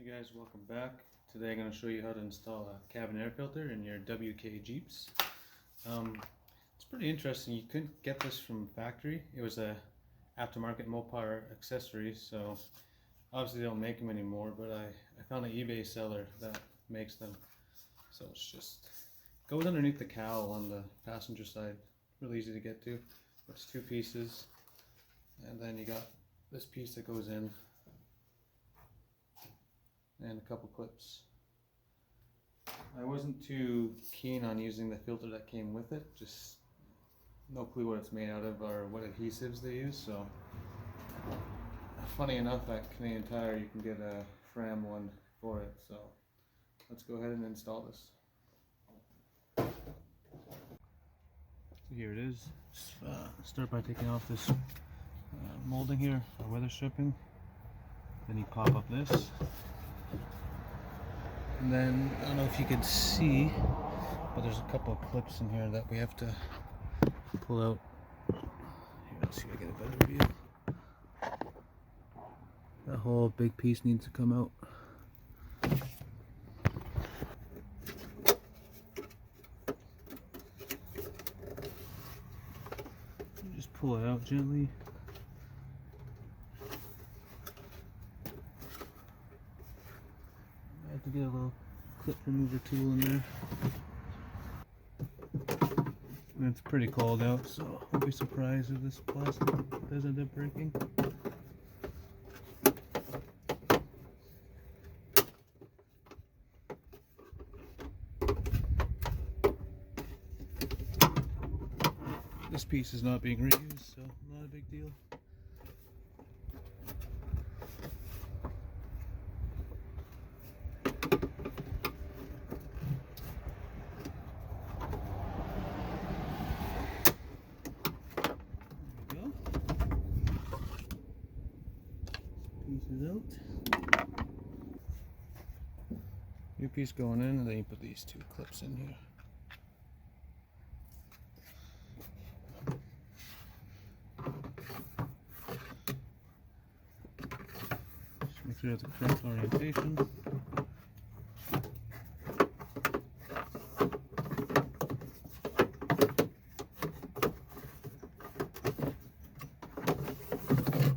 Hey guys, welcome back. Today I'm going to show you how to install a cabin air filter in your WK Jeeps. It's pretty interesting. You couldn't get this from factory. It was a aftermarket Mopar accessory, so obviously they don't make them anymore, but I found an eBay seller that makes them. So it's just goes underneath the cowl on the passenger side. Really easy to get to. It's two pieces, and then you got this piece that goes in, and a couple clips. I wasn't too keen on using the filter that came with it, just no clue what it's made out of or what adhesives they use. So funny enough, at Canadian Tire you can get a Fram one for it, so let's go ahead and install this. So here it is. Just, start by taking off this molding here for weather stripping. Then you pop up this. And then, I don't know if you can see, but there's a couple of clips in here that we have to pull out. Here, let's see if I get a better view. That whole big piece needs to come out. You just pull it out gently. I have to get a little clip remover tool in there. And it's pretty cold out, so I'll be surprised if this plastic does end up breaking. This piece is not being reused, so not a big deal. Pieces out. New piece going in, and then you put these two clips in here. Just make sure you have the correct orientation.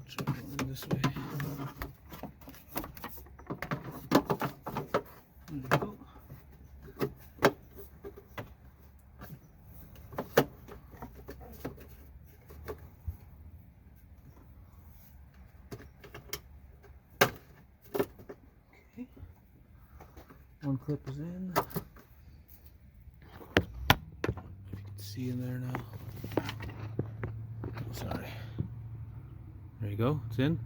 Try going this way. There you go. Okay. One clip is in. If you can see in there now. Sorry. There you go, it's in.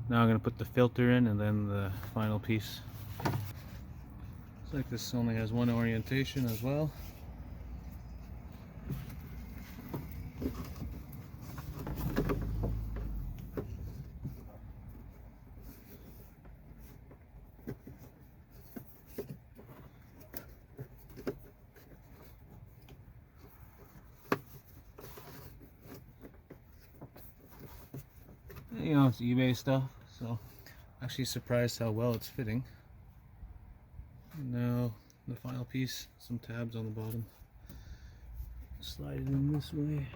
Now I'm going to put the filter in and then the final piece. Looks like this only has one orientation as well. You know, it's eBay stuff, so actually surprised how well it's fitting. And now the final piece, some tabs on the bottom. Slide it in this way.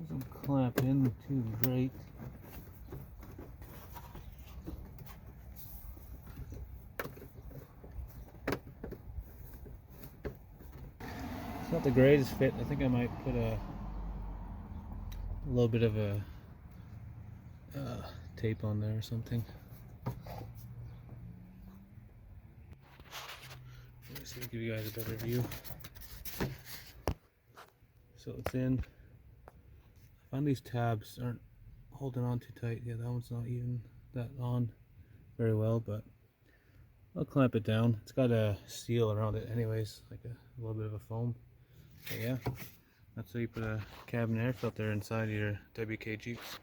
Doesn't clamp in too great. Not the greatest fit. I think I might put a little bit of a tape on there or something. Let's give you guys a better view. So it's in. I found these tabs aren't holding on too tight. Yeah, that one's not even that on very well, but I'll clamp it down. It's got a seal around it anyways, like a little bit of a foam. But yeah, that's how you put a cabin air filter inside your WK Jeeps.